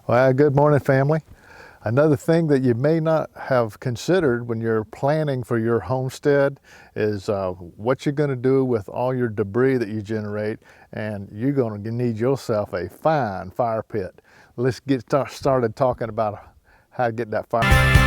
Well, good morning, family. Another thing that you may not have considered when you're planning for your homestead is what you're going to do with all your debris that you generate, and you're going to need yourself a fine fire pit. Let's get started talking about how to get that fire.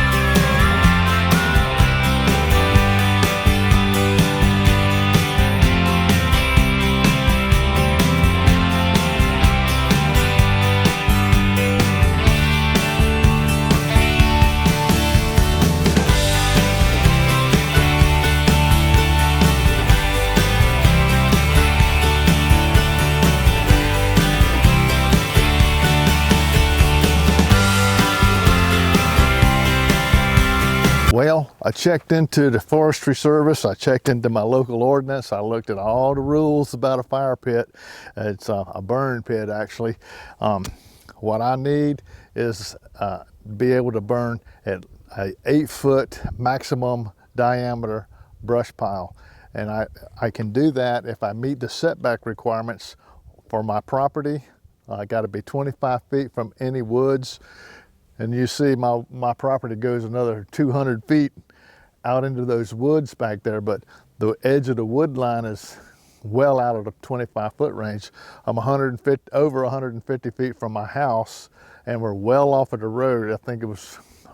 Well, I checked into the Forestry Service, I checked into my local ordinance, I looked at all the rules about a fire pit. It's a burn pit, actually. What I need is be able to burn at an 8-foot maximum diameter brush pile. And I can do that if I meet the setback requirements for my property. I got to be 25 feet from any woods. And you see my property goes another 200 feet out into those woods back there, but the edge of the wood line is well out of the 25-foot range. I'm over 150 feet from my house, and we're well off of the road.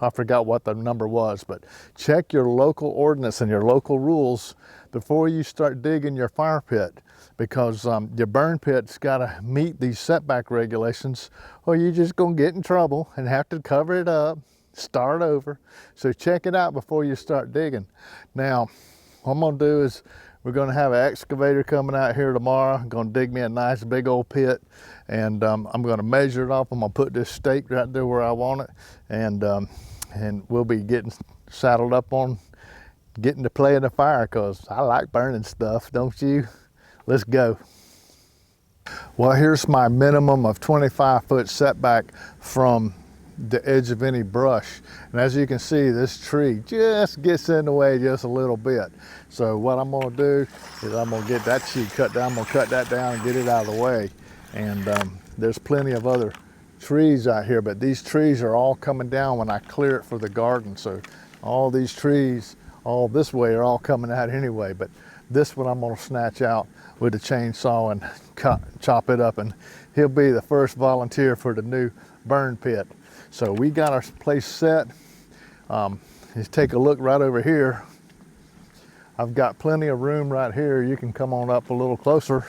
I forgot what the number was, but check your local ordinance and your local rules before you start digging your fire pit, because your burn pit's got to meet these setback regulations, or you're just going to get in trouble and have to cover it up, start over. So check it out before you start digging. Now, what I'm going to do is we're going to have an excavator coming out here tomorrow. I'm going to dig me a nice big old pit, and I'm going to measure it off. I'm going to put this stake right there where I want it, and we'll be getting saddled up on getting to play in the fire, because I like burning stuff, don't you? Let's go. Well, here's my minimum of 25-foot setback from the edge of any brush. And as you can see, this tree just gets in the way just a little bit. So what I'm gonna do is I'm gonna get that tree cut down. I'm gonna cut that down and get it out of the way. And there's plenty of other trees out here, but these trees are all coming down when I clear it for the garden. So all these trees all this way are all coming out anyway, but this one I'm gonna snatch out with the chainsaw and chop it up, and he'll be the first volunteer for the new burn pit. So we got our place set. Just take a look right over here. I've got plenty of room right here. You can come on up a little closer.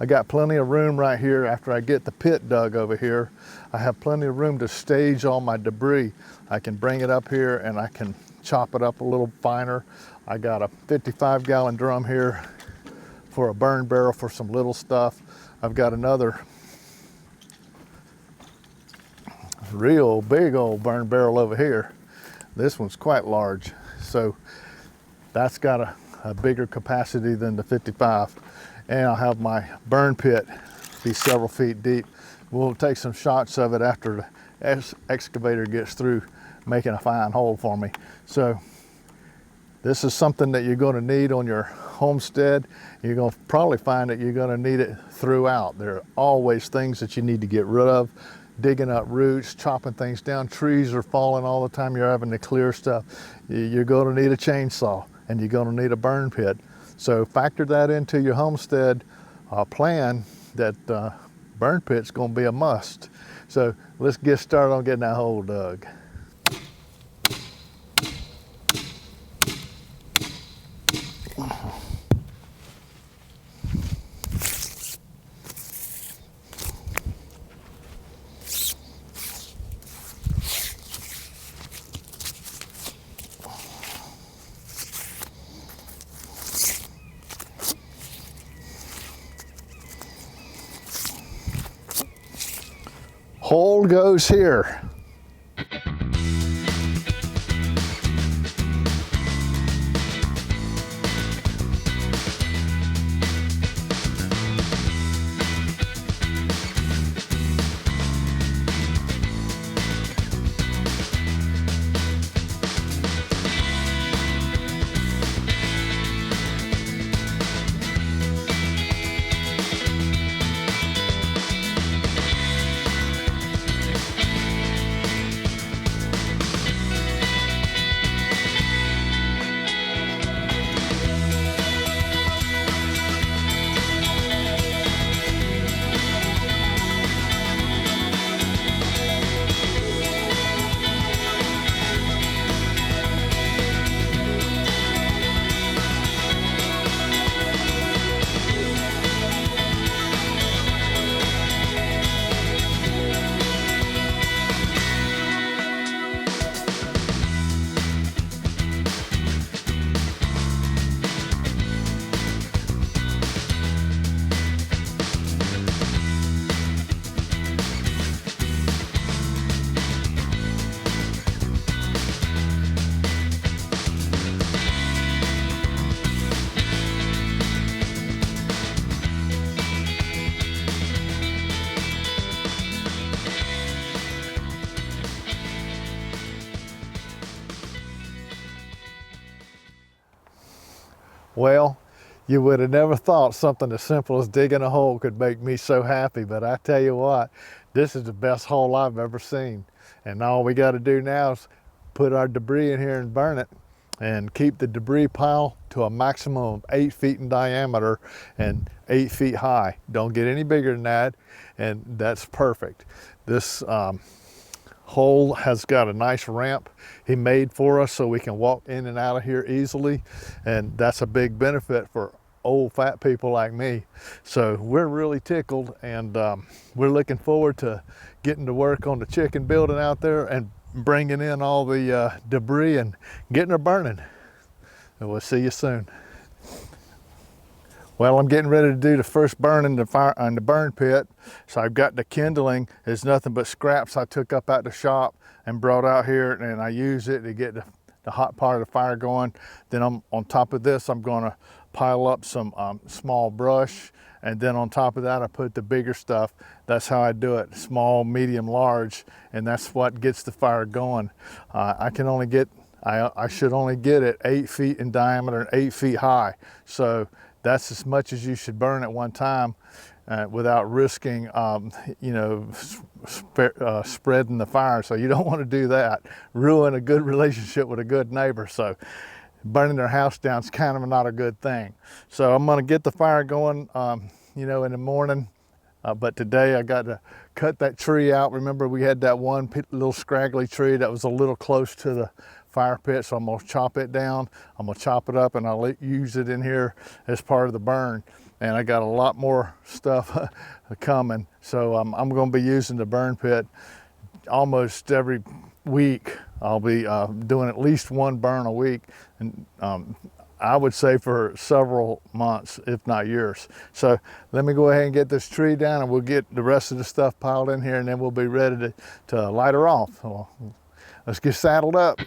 I got plenty of room right here. After I get the pit dug over here, I have plenty of room to stage all my debris. I can bring it up here and I can chop it up a little finer. I got a 55-gallon drum here for a burn barrel for some little stuff. I've got another real big old burn barrel over here. This one's quite large, so that's got a bigger capacity than the 55. And I'll have my burn pit be several feet deep. We'll take some shots of it after the excavator gets through making a fine hole for me. So this is something that you're going to need on your homestead. You're going to probably find that you're going to need it throughout. There are always things that you need to get rid of. Digging up roots, chopping things down. Trees are falling all the time. You're having to clear stuff. You're going to need a chainsaw, and you're going to need a burn pit. So factor that into your homestead plan, that burn pit's going to be a must. So let's get started on getting that hole dug. Hole goes here. Well, you would have never thought something as simple as digging a hole could make me so happy, but I tell you what, this is the best hole I've ever seen. And all we got to do now is put our debris in here and burn it, and keep the debris pile to a maximum of 8 feet in diameter and 8 feet high. Don't get any bigger than that, and that's perfect. This hole has got a nice ramp he made for us so we can walk in and out of here easily, and that's a big benefit for old fat people like me. So we're really tickled, and we're looking forward to getting to work on the chicken building out there and bringing in all the debris and getting her burning. And we'll see you soon. Well, I'm getting ready to do the first burn in the burn pit. So I've got the kindling. It's nothing but scraps I took up at the shop and brought out here, and I use it to get the hot part of the fire going. Then on top of this, I'm gonna pile up some small brush, and then on top of that I put the bigger stuff. That's how I do it, small, medium, large, and that's what gets the fire going. I should only get it 8 feet in diameter and 8 feet high. So that's as much as you should burn at one time without risking, spreading the fire. So you don't want to do that. Ruin a good relationship with a good neighbor. So burning their house down is kind of not a good thing. So I'm going to get the fire going, in the morning. But today I got to cut that tree out. Remember, we had that one little scraggly tree that was a little close to the fire pit, so I'm gonna chop it down. I'm gonna chop it up, and I'll use it in here as part of the burn. And I got a lot more stuff coming, so I'm gonna be using the burn pit almost every week. I'll be doing at least one burn a week, and I would say for several months, if not years. So let me go ahead and get this tree down, and we'll get the rest of the stuff piled in here, and then we'll be ready to light her off. So let's get saddled up.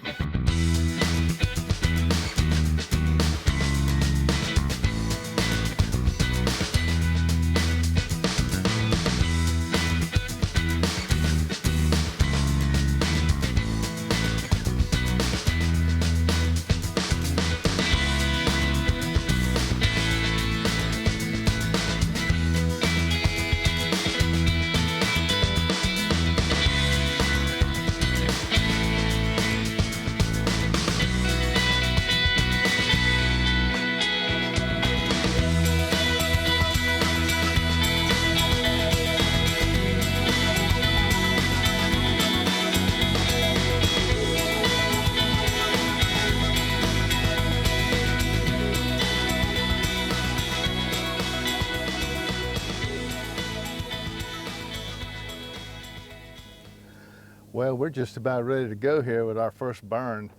Well, we're just about ready to go here with our first burn.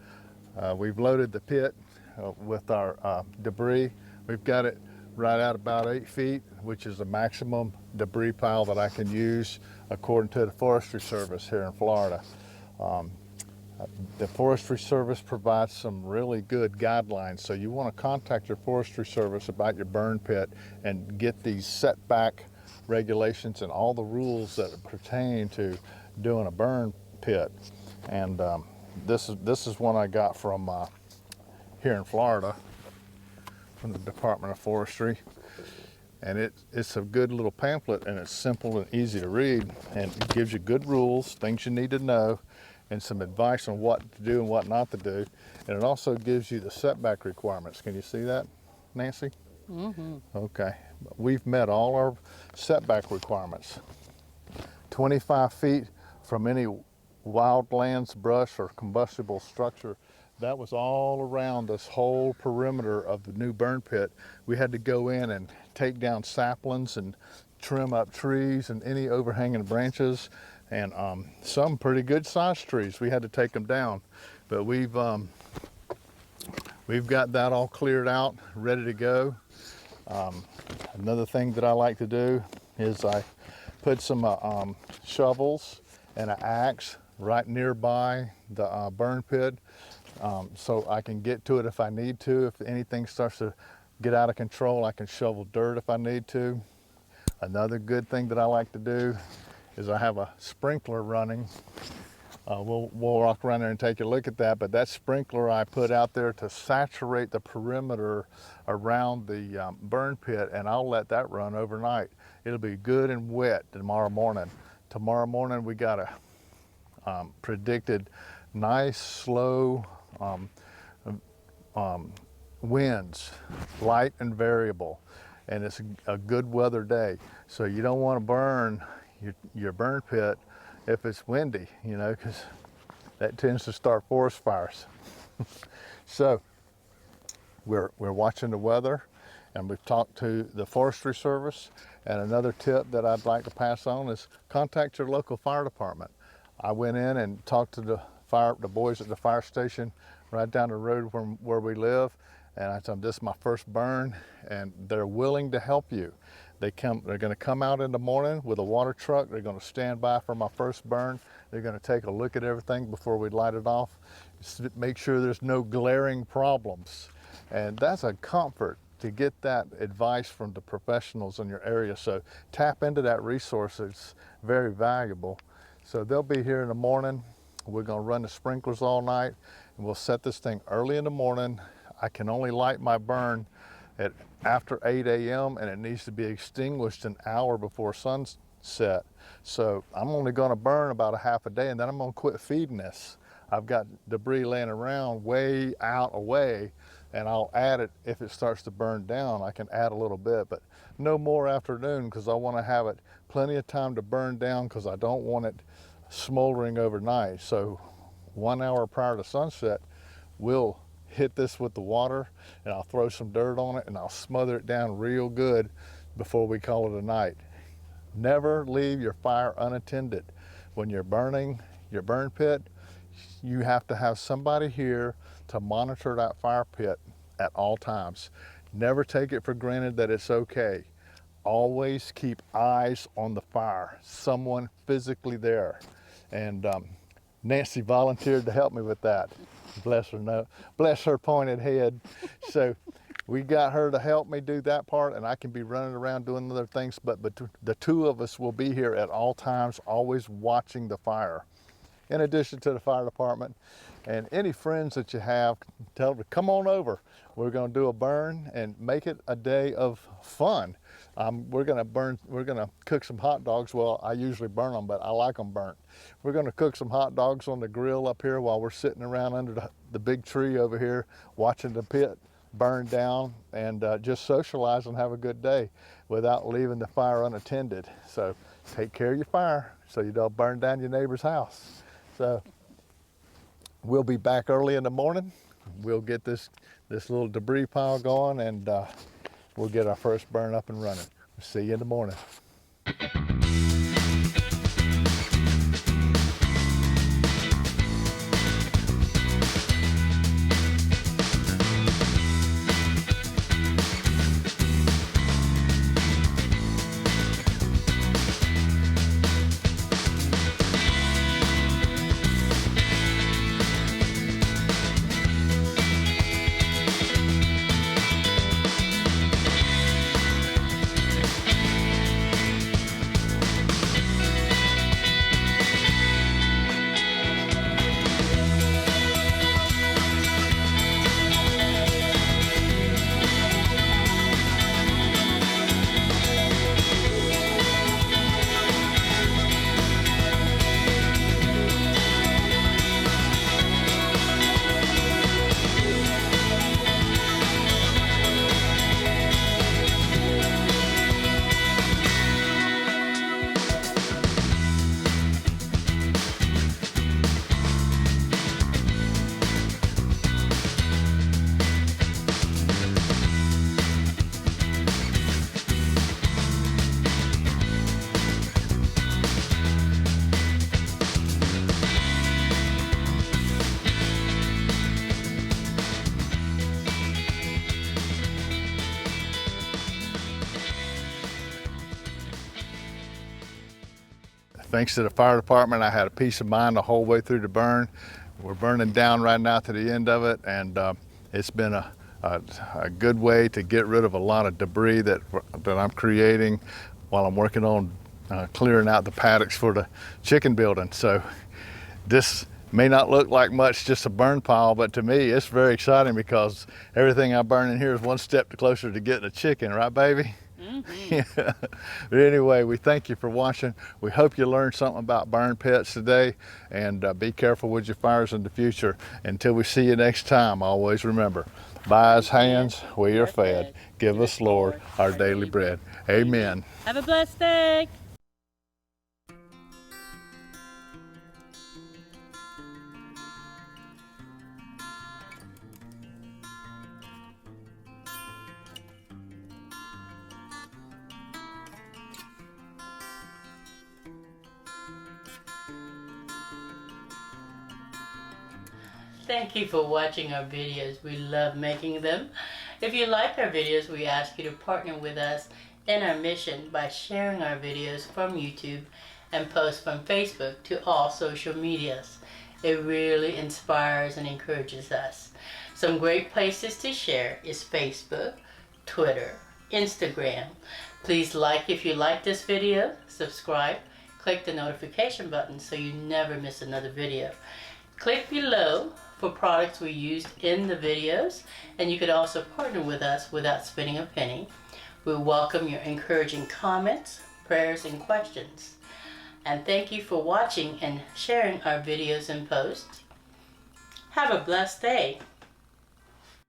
We've loaded the pit with our debris. We've got it right out about 8 feet, which is the maximum debris pile that I can use according to the Forestry Service here in Florida. The Forestry Service provides some really good guidelines, so you want to contact your Forestry Service about your burn pit and get these setback regulations and all the rules that pertain to doing a burn pit. And this is one I got from here in Florida from the Department of Forestry, and it's a good little pamphlet, and it's simple and easy to read, and it gives you good rules, things you need to know, and some advice on what to do and what not to do. And it also gives you the setback requirements. Can you see that, Nancy? Mm-hmm. Okay, we've met all our setback requirements. 25 feet from any wildlands, brush, or combustible structure. That was all around this whole perimeter of the new burn pit. We had to go in and take down saplings and trim up trees and any overhanging branches, and some pretty good sized trees. We had to take them down, but we've got that all cleared out, ready to go. Another thing that I like to do is I put some shovels and an axe right nearby the burn pit, so I can get to it if I need to. If anything starts to get out of control, I can shovel dirt if I need to. Another good thing that I like to do is I have a sprinkler running we'll walk around there and take a look at that. But that sprinkler I put out there to saturate the perimeter around the burn pit, and I'll let that run overnight. It'll be good and wet tomorrow morning. Tomorrow morning we got a predicted nice slow winds, light and variable, and it's a good weather day. So you don't want to burn your burn pit if it's windy, you know, because that tends to start forest fires. So we're watching the weather, and we've talked to the Forestry Service. And another tip that I'd like to pass on is contact your local fire department. I went in and talked to the boys at the fire station right down the road from where we live, and I told them this is my first burn, and they're willing to help you. They're going to come out in the morning with a water truck. They're going to stand by for my first burn. They're going to take a look at everything before we light it off, just make sure there's no glaring problems. And that's a comfort to get that advice from the professionals in your area. So tap into that resource. It's very valuable. So they'll be here in the morning. We're going to run the sprinklers all night, and we'll set this thing early in the morning. I can only light my burn at after 8 a.m. and it needs to be extinguished an hour before sunset. So I'm only going to burn about a half a day, and then I'm going to quit feeding this. I've got debris laying around way out away, and I'll add it if it starts to burn down. I can add a little bit, but no more afternoon, because I want to have it plenty of time to burn down, because I don't want it smoldering overnight. So 1 hour prior to sunset, we'll hit this with the water, and I'll throw some dirt on it, and I'll smother it down real good before we call it a night. Never leave your fire unattended. When you're burning your burn pit, you have to have somebody here to monitor that fire pit at all times. Never take it for granted that it's okay. Always keep eyes on the fire, someone physically there. And Nancy volunteered to help me with that. Bless her, no, bless her pointed head. So we got her to help me do that part, and I can be running around doing other things, but the two of us will be here at all times, always watching the fire. In addition to the fire department, and any friends that you have, tell them to come on over. We're going to do a burn and make it a day of fun. We're going to cook some hot dogs. Well, I usually burn them, but I like them burnt. We're going to cook some hot dogs on the grill up here while we're sitting around under the big tree over here, watching the pit burn down, and just socialize and have a good day without leaving the fire unattended. So take care of your fire so you don't burn down your neighbor's house. So we'll be back early in the morning. We'll get this little debris pile going, and we'll get our first burn up and running. See you in the morning. Thanks to the fire department, I had a peace of mind the whole way through the burn. We're burning down right now to the end of it, and it's been a good way to get rid of a lot of debris that I'm creating while I'm working on clearing out the paddocks for the chicken building. So This may not look like much, just a burn pile, but to me it's very exciting because everything I burn in here is one step closer to getting a chicken, right baby? Mm-hmm. Yeah. But anyway, we thank you for watching. We hope you learned something about burn pits today, and be careful with your fires in the future. Until we see you next time, always remember, by his hands we are fed. Give us, Lord, our daily bread. Amen. Have a blessed day. Thank you for watching our videos. We love making them. If you like our videos, we ask you to partner with us in our mission by sharing our videos from YouTube and post from Facebook to all social medias. It really inspires and encourages us. Some great places to share is Facebook, Twitter, Instagram. Please like if you like this video, subscribe, click the notification button so you never miss another video. Click below for products we used in the videos, and you could also partner with us without spending a penny. We welcome your encouraging comments, prayers, and questions. And thank you for watching and sharing our videos and posts. Have a blessed day.